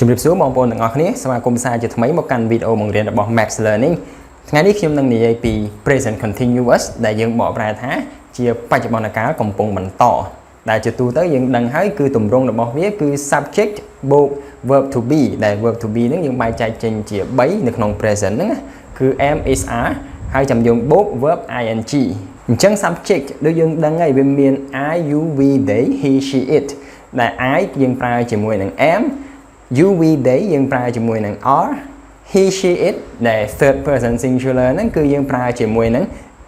ជំរាបសួរបងប្អូនទាំងអស់គ្នាស្វាគមន៍សាជាថ្មីមកកាន់វីដេអូបង្រៀនរបស់ Max Learning ថ្ងៃនេះខ្ញុំនឹងនិយាយពី present continuous ដែលយើងបកប្រែថាជាបច្ចុប្បន្នកាលកំពុងបន្តដែលជាទូទៅយើងដឹងហើយគឺទម្រង់របស់វាគឺ subject បូក verb to be ដែល verb to be ហ្នឹងយើងបែងចែកចេញជា3នៅក្នុង present ហ្នឹងគឺ am is are ហើយចាំយើងបូក verb ing អញ្ចឹង subject ដូចយើងដឹងហើយវាមាន I you we they he she it ដែល I យើងប្រើជាមួយនឹង am you we they យើងប្រើជាមួយនឹង are he she it ដែល third person singular ហ្នឹងគឺយើងប្រើជាមួយនឹង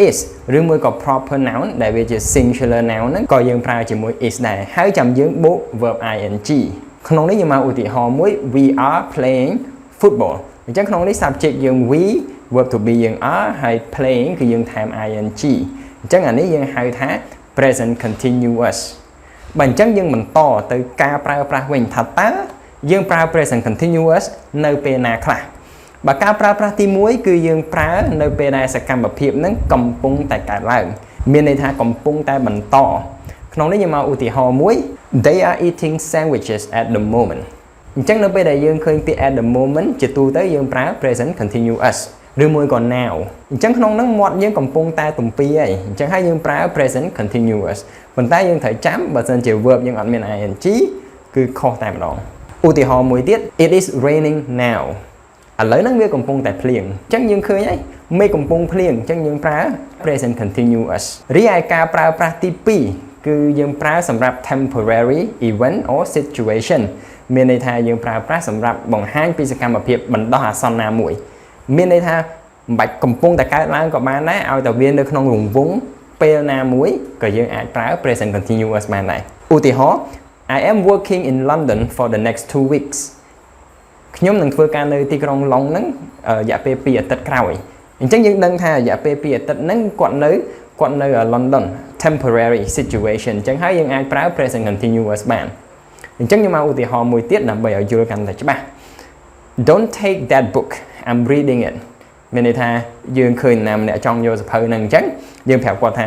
is ឬមួយក៏ proper noun ដែលវាជា singular noun ហ្នឹងក៏យើងប្រើជាមួយ is ដែរហើយចាំយើងបូក verb ing ក្នុងនេះយើងមកឧទាហរណ៍មួយ we are playing football អញ្ចឹងក្នុងនេះ subject យើង we verb to be យើង are ហើយ playing គឺយើងថែម ing អញ្ចឹងអានេះយើងហៅថា present continuous បើអញ្ចឹងយើងបន្តទៅការប្រើប្រាស់វិញថាតើយើងប្រើ present continuous នៅពេលណាខ្លះបើការប្រើប្រាស់ទី1គឺយើងប្រើនៅពេលដែលសកម្មភាពហ្នឹងកំពុងតែកើតឡើងមានន័យថាកំពុងតែបន្តក្នុងនេះយើងមកឧទាហរណ៍មួយ they are eating sandwiches at the moment អញ្ចឹងនៅពេលដែលយើងឃើញពាក្យ at the moment ជាទូទៅយើងប្រើ present continuous ឬមួយក៏ now អញ្ចឹងក្នុងហ្នឹងមាត់យើងកំពុងតែទំពីហើយអញ្ចឹងហើយយើងប្រើ present continuous ប៉ុន្តែយើងត្រូវចាំបើសិនជា verb យើងអត់មាន ing គឺខុសតែម្ដងឧទាហរណ៍មួយទៀត it is raining now ឥឡូវហ្នឹងវាកំពុងតែភ្លៀងអញ្ចឹងយើងឃើញហើយមេឃកំពុងភ្លៀងអញ្ចឹងយើងប្រើ present continuous រីឯការប្រើប្រាស់ទី2គឺយើងប្រើសម្រាប់ temporary event or situation មានន័យថាយើងប្រើប្រាស់សម្រាប់បង្ហាញពីសកម្មភាពបណ្ដោះអាសន្នណាមួយមានន័យថាមិនបាច់កំពុងតែកើតឡើងក៏បានដែរឲ្យតែវានៅក្នុងរង្វង់ពេលណាមួយក៏យើងអាចប្រើ present continuous បានដែរឧទាហរណ៍ I am working in London for the next 2 weeks ខ្ញុំនឹងធ្វើការនៅទីក្រុងឡុងហ្នឹងរយៈពេល2អាទិត្យក្រោយអញ្ចឹងយើងដឹងថារយៈពេល2អាទិត្យហ្នឹងគាត់នៅ London temporary situation អញ្ចឹងហើយយើងអាចប្រើ present continuous បានអញ្ចឹងខ្ញុំមកឧទាហរណ៍មួយទៀតដើម្បីឲ្យយល់កាន់តែច្បាស់ Don't take that book I'm reading it មានន័យថាយើងឃើញណាម្នាក់ចង់យកសៀវភៅហ្នឹងអញ្ចឹងយើងប្រាប់គាត់ថា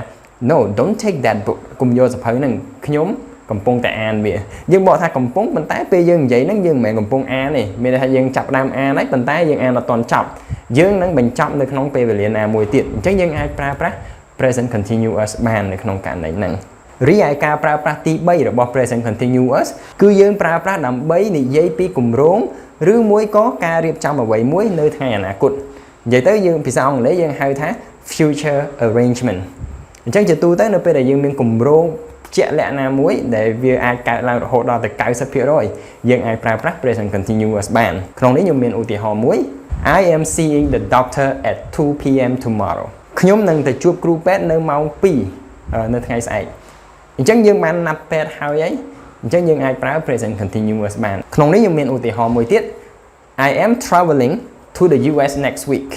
No don't take that book កុំយកសៀវភៅហ្នឹងខ្ញុំកំពុងតែអានវាយើងបកថាកំពុងប៉ុន្តែពេលយើងនិយាយហ្នឹងយើងមិនមែនកំពុងអានទេមានន័យថាយើងចាប់ដើមអានហើយប៉ុន្តែយើងអានអត់ទាន់ចប់យើងនឹងបញ្ចប់នៅក្នុងពេលវេលាណាមួយទៀតអញ្ចឹងយើងអាចប្រើប្រាស់ present continuous បាននៅក្នុងករណីហ្នឹងរីឯការប្រើប្រាស់ទី3របស់ present continuous គឺយើងប្រើប្រាស់ដើម្បីនិយាយពីគម្រោងឬមួយក៏ការរៀបចំអ្វីមួយនៅថ្ងៃអនាគតនិយាយទៅយើងភាសាអង់គ្លេសយើងហៅថា future arrangement អញ្ចឹងជាទូទៅនៅពេលដែលយើងមានគម្រោងជាក់លាក់ណាមួយដែលវាអាចកើតឡើងរហូតដល់ទៅ 90% យើងអាចប្រើប្រាស់ present continuous បានក្នុងនេះខ្ញុំមានឧទាហរណ៍មួយ I am seeing the doctor at 2 PM tomorrow ខ្ញុំនឹងទៅជួបគ្រូពេទ្យនៅម៉ោង2នៅថ្ងៃស្អែកអញ្ចឹងយើងបានណាត់ពេទ្យហើយអញ្ចឹងយើងអាចប្រើ present continuous បានក្នុងនេះខ្ញុំមានឧទាហរណ៍មួយទៀត I am traveling to the US next week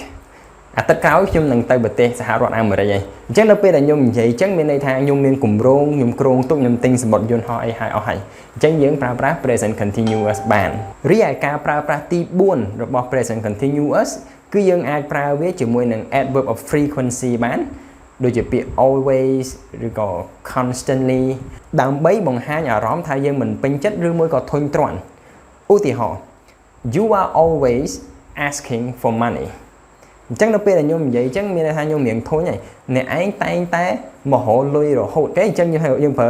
អាទិត្យក្រោយខ្ញុំនឹងទៅប្រទេសសហរដ្ឋអាមេរិកហើយអញ្ចឹងនៅពេលដែលខ្ញុំនិយាយអញ្ចឹងមានន័យថាខ្ញុំមានគម្រោងខ្ញុំគ្រោងទុកខ្ញុំទិញសម្បត្តិយន្តហោះអីហើយអស់ហើយអញ្ចឹងយើងប្រើប្រាស់ present continuous បានរីឯការប្រើប្រាស់ទី4របស់ present continuous គឺយើងអាចប្រើវាជាមួយនឹង adverb of frequency បានដូចជាពាក្យ always ឬក៏ constantly ដើម្បីបង្ហាញអារម្មណ៍ថាយើងមិនពេញចិត្តឬមួយក៏ធុញទ្រាន់ឧទាហរណ៍ you are always asking for money អញ្ចឹងនៅពេលដែលខ្ញុំនិយាយអញ្ចឹងមានន័យថាខ្ញុំរៀងធុញហើយអ្នកឯងតែងតែមករលុយរហូតទេអញ្ចឹងយើងប្រើ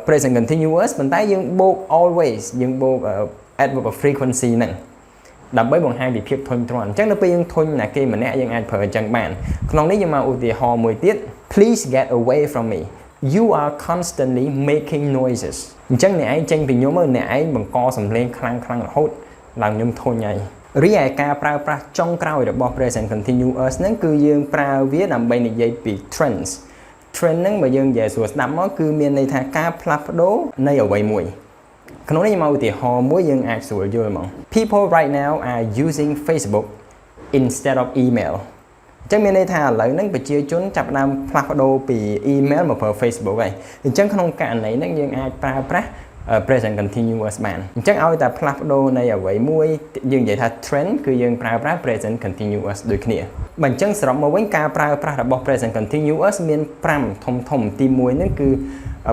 present continuous ប៉ុន្តែយើងបូក always យើងបូក adverb of frequency ហ្នឹងដើម្បីបង្ហាញពីភាពធុញទ្រាន់អញ្ចឹងនៅពេលយើងធុញណាគេម្នាក់យើងអាចប្រើអញ្ចឹងបានក្នុងនេះយើងមកឧទាហរណ៍មួយទៀត Please get away from me you are constantly making noises អញ្ចឹងអ្នកឯងចេញពីខ្ញុំអ្នកឯងបង្កសំឡេងខ្លាំងរហូតឡើងខ្ញុំធុញហើយរីឯការប្រើប្រាស់ចុងក្រោយរបស់ present continuous ហ្នឹងគឺយើងប្រើវាដើម្បីនិយាយពី trends ហ្នឹងបើយើងនិយាយស្រួលស្ដាប់មកគឺមានន័យថាការផ្លាស់ប្ដូរនៃអ្វីមួយក្នុងនេះមកឧទាហរណ៍មួយយើងអាចស្រួលយល់ហ្មង People right now are using Facebook instead of email អញ្ចឹងមានន័យថាឥឡូវហ្នឹងប្រជាជនចាប់ផ្ដើមផ្លាស់ប្ដូរពី email មកប្រើ Facebook ហើយអញ្ចឹងក្នុងករណីហ្នឹងយើងអាចប្រើប្រាស់ present continuous បានអញ្ចឹងឲ្យតែផ្លាស់ប្ដូរនៃអ្វីមួយយើងនិយាយថា trend គឺយើងប្រើប្រាស់ present continuous ដូចគ្នាបើអញ្ចឹងសរុបមកវិញការប្រើប្រាស់របស់ present continuous មាន5ធំទី1ហ្នឹងគឺ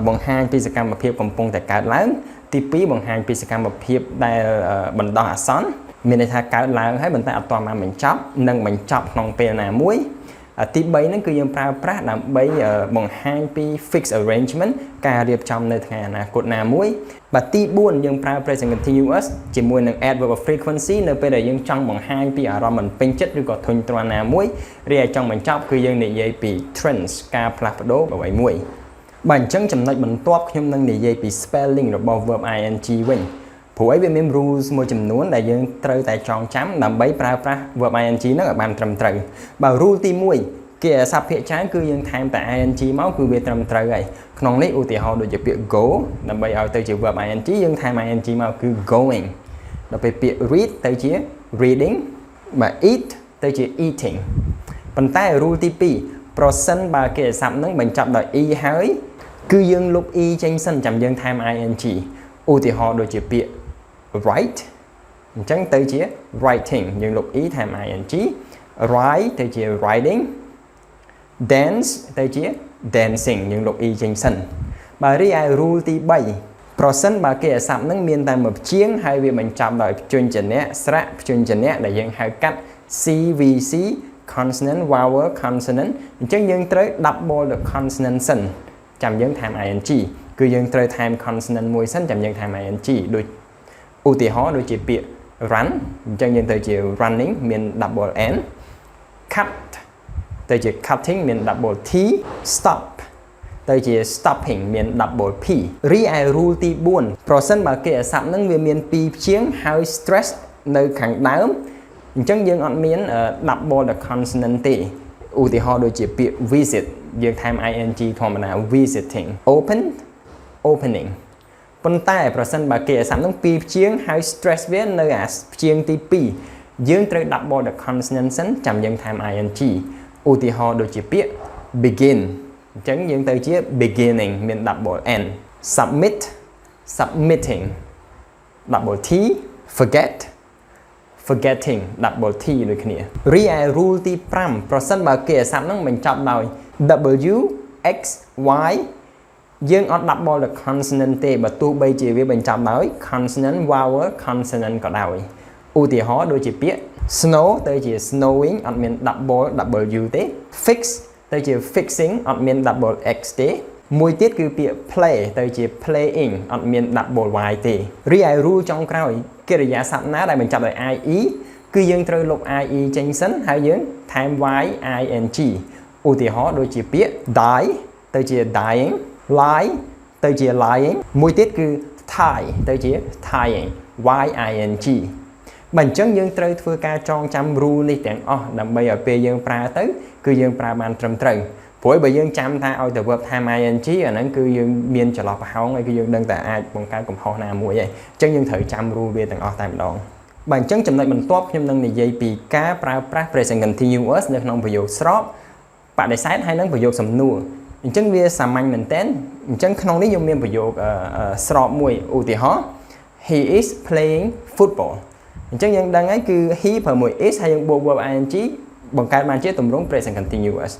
បង្ហាញពីសកម្មភាពកំពុងតែកើតឡើង ទី2បង្ហាញពីសកម្មភាពដែលបណ្ដោះអាសន្នមានន័យថាកើតឡើងហើយប៉ុន្តែអត់ទាន់បានបញ្ចប់និងបញ្ចប់ក្នុងពេលណាមួយទី3ហ្នឹងគឺយើងប្រើប្រាស់ដើម្បីបង្ហាញពី fixed arrangement ការរៀបចំនៅថ្ងៃអនាគតណាមួយបាទទី4យើងប្រើ present continuous ជាមួយនឹង adverb of frequency នៅពេលដែលយើងចង់បង្ហាញពីអារម្មណ៍មិនពេញចិត្តឬក៏ធុញទ្រាន់ណាមួយរីឯចង់បញ្ចប់គឺយើងនិយាយពី trends ការផ្លាស់ប្ដូរអ្វីមួយបាទអញ្ចឹងចំណុចបន្ទាប់ខ្ញុំនឹងនិយាយពី spelling របស់ verb ing វិញព្រោះឯវាមាន rules មួយចំនួនដែលយើងត្រូវតែចងចាំដើម្បីប្រើប្រាស់ verb ing ហ្នឹងឲ្យបានត្រឹមត្រូវបាទ rule ទី1គេអាសព្ទភាគច្រើនគឺយើងថែមតែ ing មកគឺវាត្រឹមត្រូវហើយក្នុងនេះឧទាហរណ៍ដូចជាពាក្យ go ដើម្បីឲ្យទៅជា verb ing យើងថែម ing មកគឺ going ដល់ពេលពាក្យ read ទៅជា reading បាទ eat ទៅជា eating ប៉ុន្តែ rule ទី2ប្រសិនបើគេអាសព្ទហ្នឹងបញ្ចប់ដោយ e ហើយគឺយើងលុប e ចេញសិនចាំយើងថែម ing ឧទាហរណ៍ដូចជាពាក្យwrite អញ្ចឹងទៅជា writing យើងលុប e ថែម ing write ទៅជា writing dance ទៅជា dancing យើងលុប e ចេញសិនបាទរីឯ rule ទី3ប្រសិនបើគេអាសព្ទហ្នឹងមានតែមួយព្យាង្គហើយវាបញ្ចប់ដោយព្យញ្ជនៈស្រៈព្យញ្ជនៈដែលយើងហៅកាត់ CVC consonant vowel consonant អញ្ចឹងយើងត្រូវ double the consonant សិនចាំយើងថែម ing គឺយើងត្រូវថែម consonant មួយសិនចាំយើងថែម ing ដូចឧទាហរណ៍ដូចជាពាក្យ run អញ្ចឹងយើងទៅជា running មាន double n cut ទៅជា cutting មាន double t stop ទៅជា stopping មាន double p រីឯ rule ទី4ប្រសិនបើគេអាសព្ទហ្នឹងវាមាន2ព្យាង្គហើយ stress នៅខាងដើមអញ្ចឹងយើងអត់មាន double the consonant ទេឧទាហរណ៍ដូចជាពាក្យ visit យើងថែម ing ធម្មតា visiting open opening ប៉ុន្តែប្រសិនបើគេអាសព្ទហ្នឹង2ព្យាង្គហើយ stress វានៅអាព្យាង្គទី2យើងត្រូវ double the consonant សិនចាំយើងថែម ing ឧទាហរណ៍ដូចជាពាក្យ begin អញ្ចឹងយើងទៅជា beginning មាន double n submit submitting double t forget forgetting double t ដូចគ្នារីឯ rule ទី5ប្រសិនបើគេអាសព្ទហ្នឹងបញ្ចប់ដោយ w x y យើងអត់ double the consonant ទេបើទោះបីជាវាបញ្ចប់ដោយ consonant vowel consonant ក៏ដោយឧទាហរណ៍ដូចជាពាក្យ snow ទៅជា snowing អត់មាន double w ទេ fix ទៅជា fixing អត់មាន double x ទេមួយទៀតគឺពាក្យ play ទៅជា playing អត់មាន double y ទេរីឯ rule ចុងក្រោយកិរិយាសព្ទណាដែលបញ្ចប់ដោយ ie គឺយើងត្រូវលុប ie ចេញសិនហើយយើងថែម y ing ឧទាហរណ៍ដូចជាពាក្យ die ទៅជា dying lie ទៅជា lying មួយទៀតគឺ tie ទៅជា tying y ing បើអញ្ចឹងយើងត្រូវធ្វើការចងចាំ rule នេះទាំងអស់ដើម្បីឲ្យពេលយើងប្រើទៅគឺយើងប្រើបានត្រឹមត្រូវព្រោះបើយើងចាំថាឲ្យទៅ verb ថែម ing អាហ្នឹងគឺយើងមានចន្លោះប្រហោងហើយគឺយើងដឹងតែអាចបង្កើតកំហុសណាមួយឯងអញ្ចឹងយើងត្រូវចាំ rule វាទាំងអស់តែម្ដងបាទអញ្ចឹងចំណុចបន្ទាប់ខ្ញុំនឹងនិយាយពីការប្រើប្រាស់ present continuous នៅក្នុងប្រយោគស្របបដិសេធហើយនិងប្រយោគសំណួរអញ្ចឹងវាសាមញ្ញមែនតើអញ្ចឹងក្នុងនេះខ្ញុំមានប្រយោគស្របមួយឧទាហរណ៍ he is playing football អញ្ចឹងយើងដឹងហើយគឺ he ប្រើមួយ is ហើយយើងបូក verb ing បង្កើតបានជាទម្រង់ present continuous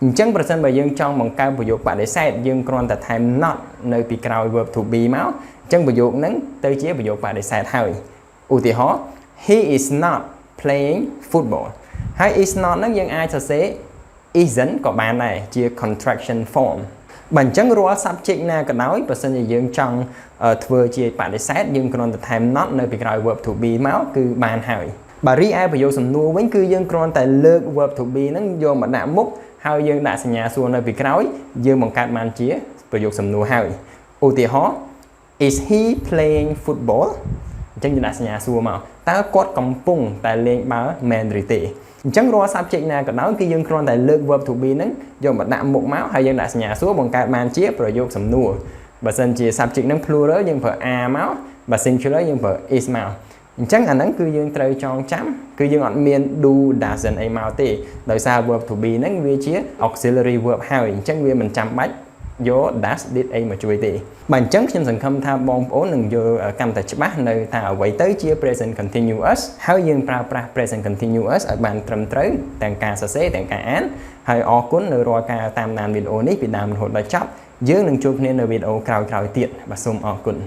អញ្ចឹងប្រសិនបើយើងចង់បង្កើតប្រយោគបដិសេធយើងគ្រាន់តែថែម not នៅពីក្រោយ verb to be មកអញ្ចឹងប្រយោគហ្នឹងទៅជាប្រយោគបដិសេធហើយឧទាហរណ៍ he is not playing football ហើយ is not ហ្នឹងយើងអាចសរសេរ isn't ក៏បានដែរជា contraction form បើអញ្ចឹងរាល់ subject ណាក៏ដោយបើសិនជាយើងចង់ធ្វើជាបដិសេធយើងគ្រាន់តែថែម not នៅពីក្រោយ verb to be មកគឺបានហើយបាទរីឯប្រយោគសំណួរវិញគឺយើងគ្រាន់តែលើក verb to be ហ្នឹងយកមកដាក់មុខហើយយើងដាក់សញ្ញាសួរនៅពីក្រោយយើងបង្កើតបានជាប្រយោគសំណួរហើយឧទាហរណ៍ is he playing football អញ្ចឹងយើងដាក់សញ្ញាសួរមកតើគាត់កំពុងតែលេងបាល់មែនឬទេអញ្ចឹងរាល់ subject ណាក៏ដោយគឺយើងគ្រាន់តែលើក verb to be ហ្នឹងយកមកដាក់មុខមកហើយយើងដាក់សញ្ញាសួរបង្កើតបានជាប្រយោគសំណួរបើសិនជា subject ហ្នឹង plural យើងប្រើ are មកបើ singular យើងប្រើ is មកអញ្ចឹងអាហ្នឹងគឺយើងត្រូវចងចាំគឺយើងអត់មាន do doesn't អីមកទេដោយសារ verb to be ហ្នឹងវាជា auxiliary verb ហើយអញ្ចឹងវាមិនចាំបាច់យក does did អីមកជួយទេបាទអញ្ចឹងខ្ញុំសង្ឃឹមថាបងប្អូននឹងយល់កាន់តែច្បាស់នៅថាអ្វីទៅជា present continuous ហើយយើងប្រើប្រាស់ present continuous ឲ្យបានត្រឹមត្រូវទាំងការសរសេរទាំងការអានហើយអរគុណនៅរាល់ការតាមដានវីដេអូនេះពីដើមរហូតដល់ចប់យើងនឹងជួបគ្នានៅវីដេអូក្រោយៗទៀតបាទសូមអរគុណ